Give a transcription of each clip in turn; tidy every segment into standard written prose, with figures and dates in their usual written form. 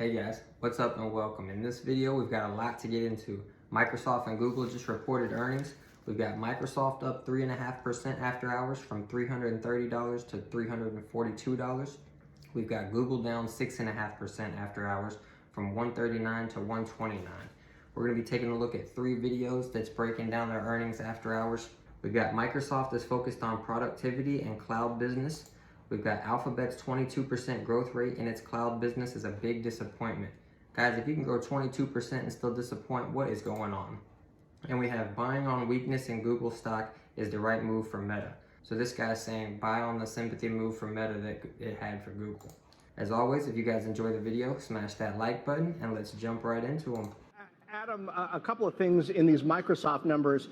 Hey guys, what's up and welcome. In this video, we've got a lot to get into. Microsoft and Google just reported earnings. We've got Microsoft up 3.5% after hours from $330 to $342. We've got Google down 6.5% after hours from $139 to $129. We're going to be taking a look at 3 videos that's breaking down their earnings after hours. We've got Microsoft is focused on productivity and cloud business. We've got Alphabet's 22% growth rate in its cloud business is a big disappointment. Guys, if you can grow 22% and still disappoint, what is going on? And we have buying on weakness in Google stock is the right move for Meta. So this guy's saying buy on the sympathy move for Meta that it had for Google. As always, if you guys enjoy the video, smash that like button and let's jump right into them. Adam, a couple of things in these Microsoft numbers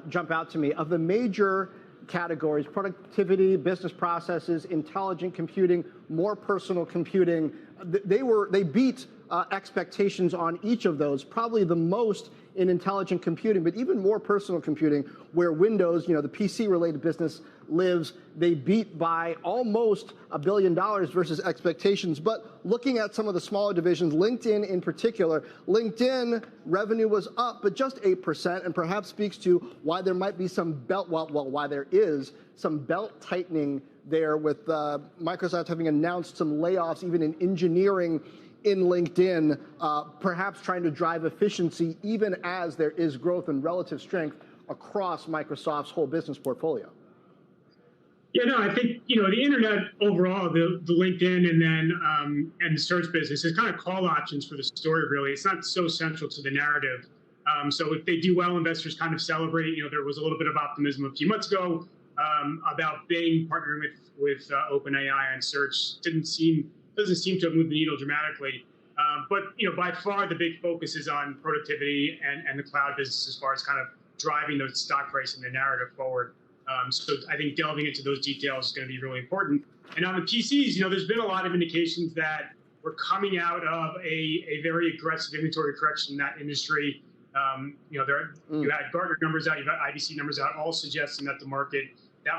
jump out to me. Of the major categories, productivity, business processes, intelligent computing, more personal computing, they beat expectations on each of those, probably the most in intelligent computing, but even more personal computing, where Windows, the PC-related business lives, they beat by almost $1 billion versus expectations. But looking at some of the smaller divisions, LinkedIn in particular, LinkedIn revenue was up, but just 8%, and perhaps speaks to why there might be some why there is some belt tightening there with Microsoft having announced some layoffs, even in engineering in LinkedIn, perhaps trying to drive efficiency even as there is growth and relative strength across Microsoft's whole business portfolio. Yeah, no, I think, the internet overall, the LinkedIn and the search business is kind of call options for the story, really. It's not so central to the narrative. So if they do well, investors kind of celebrate. There was a little bit of optimism a few months ago about Bing partnering with OpenAI and search. Doesn't seem to have moved the needle dramatically. But by far the big focus is on productivity and the cloud business as far as kind of driving the stock price and the narrative forward. So I think delving into those details is going to be really important. And on the PCs, there's been a lot of indications that we're coming out of a very aggressive inventory correction in that industry. You had Gartner numbers out, you've got IDC numbers out, all suggesting that that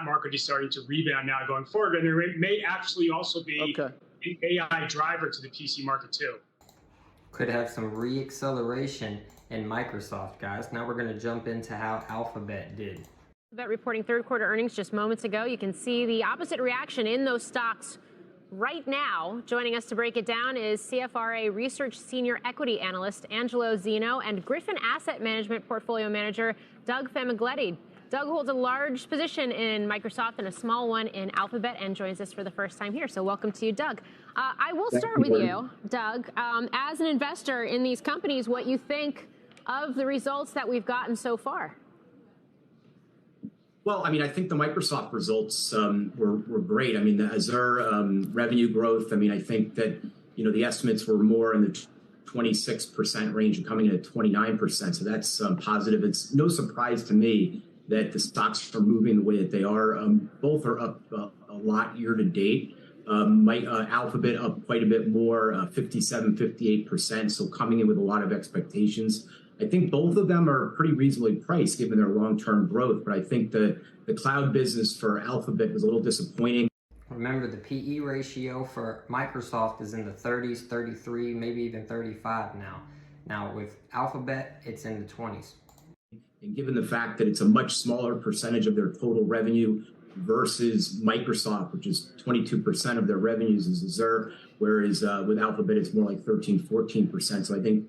market is starting to rebound now going forward. And there may actually also be an AI driver to the PC market too. Could have some re-acceleration in Microsoft, guys. Now we're going to jump into how Alphabet did. Alphabet reporting third quarter earnings just moments ago. You can see the opposite reaction in those stocks right now. Joining us to break it down is CFRA Research Senior Equity Analyst Angelo Zino and Griffin Asset Management Portfolio Manager Doug Famigletti. Doug holds a large position in Microsoft and a small one in Alphabet and joins us for the first time here. So welcome to you, Doug. I will start with you, Doug. As an investor in these companies, what you think of the results that we've gotten so far? Well, I think the Microsoft results were great. As their revenue growth, I think that, the estimates were more in the 26% range and coming in at 29%. So that's positive. It's no surprise to me that the stocks are moving the way that they are. Both are up a lot year to date. Alphabet up quite a bit more, 57, 58%. So coming in with a lot of expectations. I think both of them are pretty reasonably priced given their long-term growth. But I think the cloud business for Alphabet was a little disappointing. Remember, the PE ratio for Microsoft is in the 30s, 33, maybe even 35 now. Now with Alphabet, it's in the 20s. And given the fact that it's a much smaller percentage of their total revenue versus Microsoft, which is 22% of their revenues is Azure, whereas with Alphabet, it's more like 13, 14%. So I think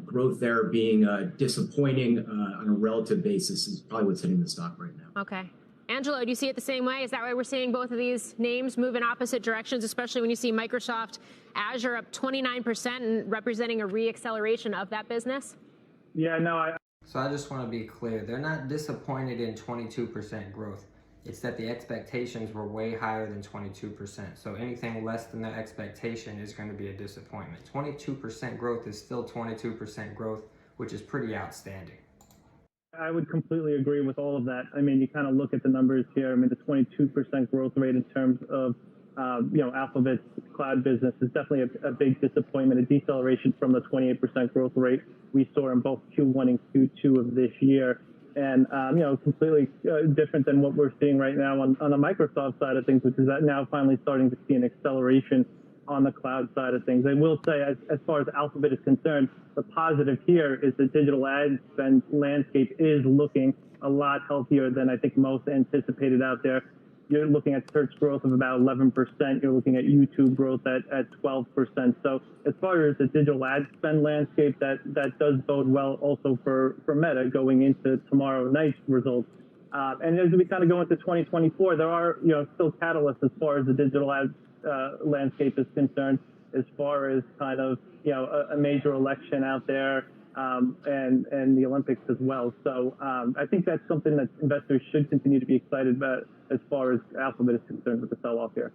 growth there being disappointing on a relative basis is probably what's hitting the stock right now. Okay. Angelo, do you see it the same way? Is that why we're seeing both of these names move in opposite directions, especially when you see Microsoft Azure up 29% and representing a re-acceleration of that business? Yeah, no, So I just want to be clear. They're not disappointed in 22% growth. It's that the expectations were way higher than 22%. So anything less than their expectation is going to be a disappointment. 22% growth is still 22% growth, which is pretty outstanding. I would completely agree with all of that. You kind of look at the numbers here. The 22% growth rate in terms of, Alphabet's cloud business is definitely a big disappointment, a deceleration from the 28% growth rate we saw in both Q1 and Q2 of this year. And, completely different than what we're seeing right now on the Microsoft side of things, which is that now finally starting to see an acceleration on the cloud side of things. I will say, as far as Alphabet is concerned, the positive here is the digital ad spend landscape is looking a lot healthier than I think most anticipated out there. You're looking at search growth of about 11%. You're looking at YouTube growth at 12%. So as far as the digital ad spend landscape, that does bode well also for Meta going into tomorrow night's results. And as we kind of go into 2024, there are still catalysts as far as the digital ad landscape is concerned, as far as kind of a major election out there, and the Olympics as well. So I think that's something that investors should continue to be excited about as far as Alphabet is concerned with the sell-off here.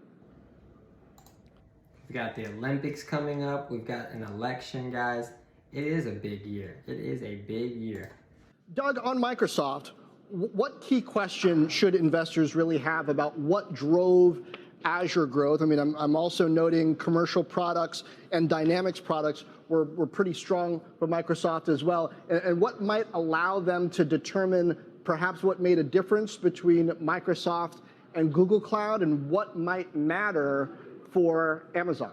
We've got the Olympics coming up. We've got an election, guys. It is a big year. It is a big year. Doug, on Microsoft, what key question should investors really have about what drove Azure growth? I mean, I'm also noting commercial products and Dynamics products were pretty strong for Microsoft as well. And what might allow them to determine perhaps what made a difference between Microsoft and Google Cloud, and what might matter for Amazon?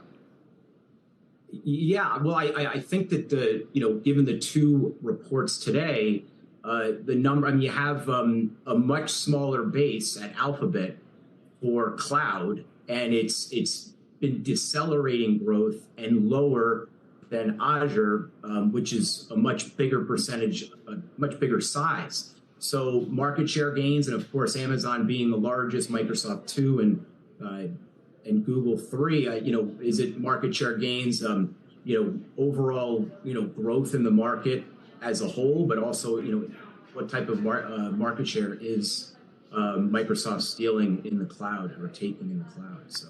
Yeah, well, I think that given the two reports today, the number, I mean, you have a much smaller base at Alphabet for cloud, and it's been decelerating growth and lower than Azure, which is a much bigger percentage, a much bigger size. So market share gains, and of course Amazon being the largest, Microsoft 2 and Google 3. Is it market share gains? Overall, growth in the market as a whole, but also what type of market share is Microsoft stealing in the cloud or taking in the cloud? So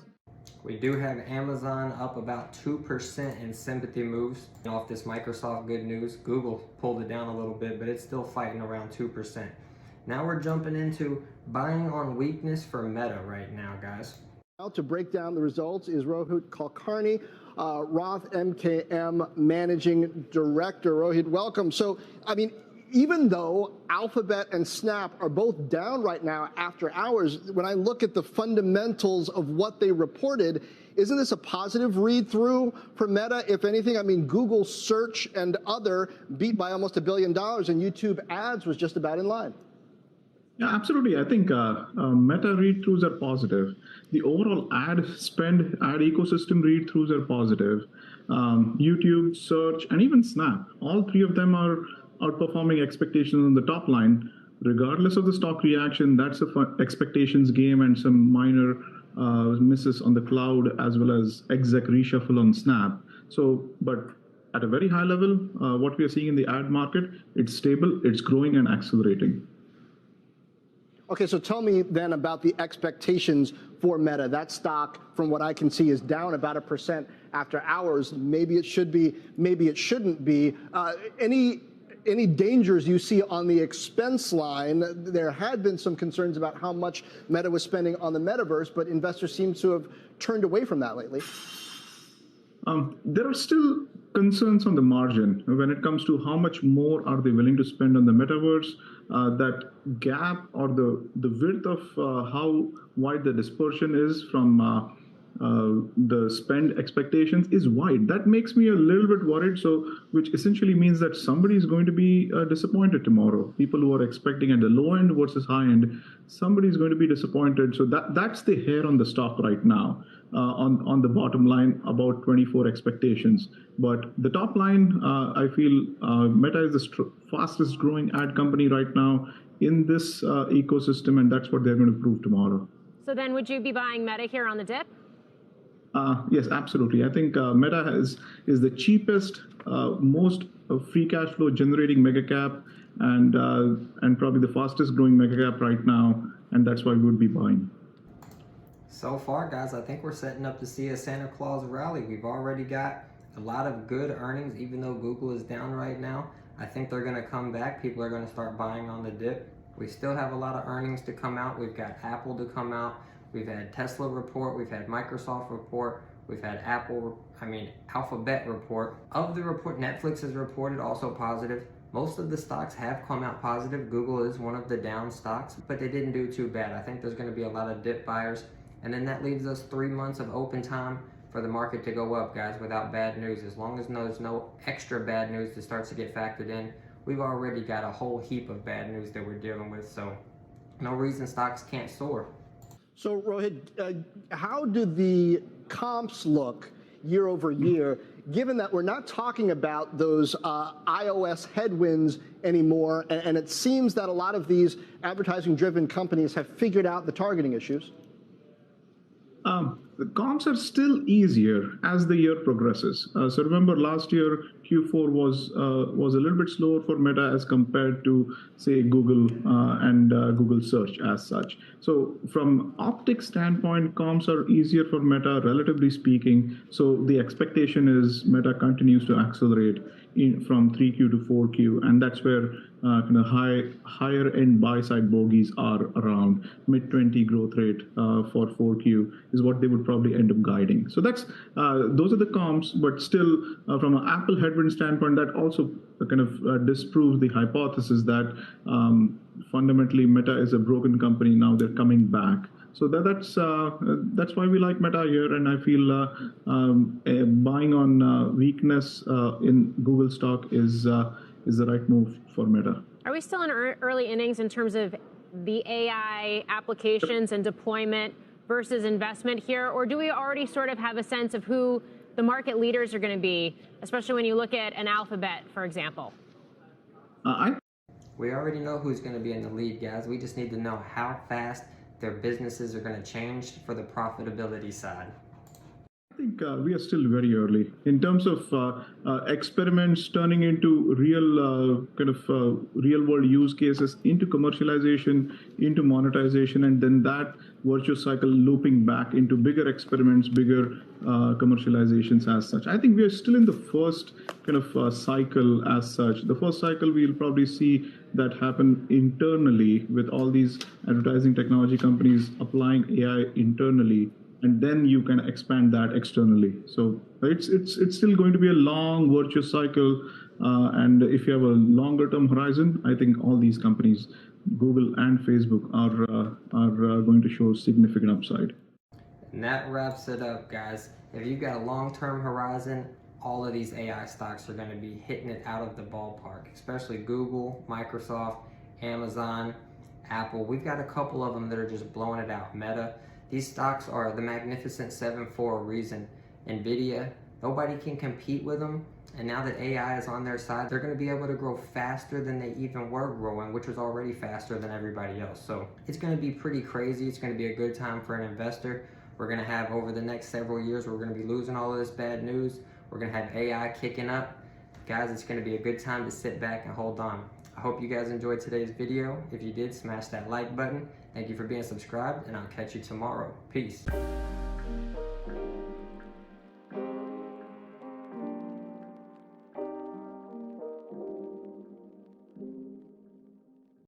we do have Amazon up about 2% in sympathy moves off this Microsoft good news. Google pulled it down a little bit, but it's still fighting around 2%. Now we're jumping into buying on weakness for Meta right now, guys. To break down the results is Rohit Kulkarni, Roth MKM Managing Director. Rohit, welcome. So, I mean, even though Alphabet and Snap are both down right now after hours, when I look at the fundamentals of what they reported, isn't this a positive read-through for Meta? If anything, I mean, Google search and other beat by almost $1 billion, and YouTube ads was just about in line. Yeah, absolutely. I think Meta read-throughs are positive. The overall ad spend, ad ecosystem read-throughs are positive. YouTube, search, and even Snap, all three of them are outperforming expectations on the top line. Regardless of the stock reaction, that's a expectations game and some minor misses on the cloud, as well as exec reshuffle on Snap. So, but at a very high level, what we are seeing in the ad market, it's stable, it's growing and accelerating. Okay, so tell me then about the expectations for Meta. That stock, from what I can see, is down about 1% after hours. Maybe it should be, maybe it shouldn't be. Any dangers you see on the expense line? There had been some concerns about how much Meta was spending on the metaverse, but investors seem to have turned away from that lately. There are still concerns on the margin when it comes to how much more are they willing to spend on the metaverse. That gap or the width of how wide the dispersion is from the spend expectations is wide. That makes me a little bit worried. So, which essentially means that somebody is going to be disappointed tomorrow. People who are expecting at the low end versus high end, somebody is going to be disappointed. So that's the hair on the stock right now. On the bottom line, about 24 expectations. But the top line, I feel Meta is the fastest growing ad company right now in this ecosystem, and that's what they're going to prove tomorrow. So then would you be buying Meta here on the dip? Yes, absolutely. I think Meta is the cheapest, most free cash flow generating mega cap, and probably the fastest growing mega cap right now, and that's why we would be buying. So far, guys, I think we're setting up to see a Santa Claus rally. We've already got a lot of good earnings, even though Google is down right now. I think they're going to come back. People are going to start buying on the dip. We still have a lot of earnings to come out. We've got Apple to come out. We've had Tesla report. We've had Microsoft report. We've had Alphabet report. Of the report, Netflix has reported also positive. Most of the stocks have come out positive. Google is one of the down stocks, but they didn't do too bad. I think there's going to be a lot of dip buyers. And then that leaves us 3 months of open time for the market to go up, guys, without bad news. As long as there's no extra bad news that starts to get factored in, we've already got a whole heap of bad news that we're dealing with, so no reason stocks can't soar. So, Rohit, how do the comps look year over year, given that we're not talking about those iOS headwinds anymore, and it seems that a lot of these advertising-driven companies have figured out the targeting issues? The comps are still easier as the year progresses. So remember, last year Q4 was a little bit slower for Meta as compared to, say, Google and Google Search as such. So from optics standpoint, comps are easier for Meta, relatively speaking. So the expectation is Meta continues to accelerate from 3Q to 4Q, and that's where kind of higher end buy side bogeys are around mid-20 growth rate for 4Q is what they would probably end up guiding. So that's those are the comps, but still from an Apple headwind standpoint, that also kind of disproves the hypothesis that fundamentally Meta is a broken company. Now they're coming back. So that's why we like Meta here, and I feel buying on weakness in Google stock is the right move for Meta. Are we still in early innings in terms of the AI applications and deployment versus investment here, or do we already sort of have a sense of who the market leaders are going to be, especially when you look at an Alphabet, for example? We already know who's going to be in the lead, guys. We just need to know how fast their businesses are going to change for the profitability side. I think we are still very early in terms of experiments turning into real real world use cases, into commercialization, into monetization, and then that virtuous cycle looping back into bigger experiments, bigger commercializations as such. I think we are still in the first kind of cycle as such. The first cycle we'll probably see that happen internally with all these advertising technology companies applying AI internally, and then you can expand that externally. So it's still going to be a long virtuous cycle, and if you have a longer term horizon, I think all these companies, Google and Facebook, are going to show significant upside. And that wraps it up, guys. If you've got a long-term horizon, all of these AI stocks are going to be hitting it out of the ballpark, especially Google, Microsoft, Amazon, Apple. We've got a couple of them that are just blowing it out. Meta. These stocks are the Magnificent Seven for a reason. Nvidia, nobody can compete with them. And now that AI is on their side, they're going to be able to grow faster than they even were growing, which was already faster than everybody else. So it's going to be pretty crazy. It's going to be a good time for an investor. We're going to have, over the next several years, we're going to be losing all of this bad news. We're going to have AI kicking up. Guys, it's going to be a good time to sit back and hold on. I hope you guys enjoyed today's video. If you did, smash that like button. Thank you for being subscribed, and I'll catch you tomorrow. Peace.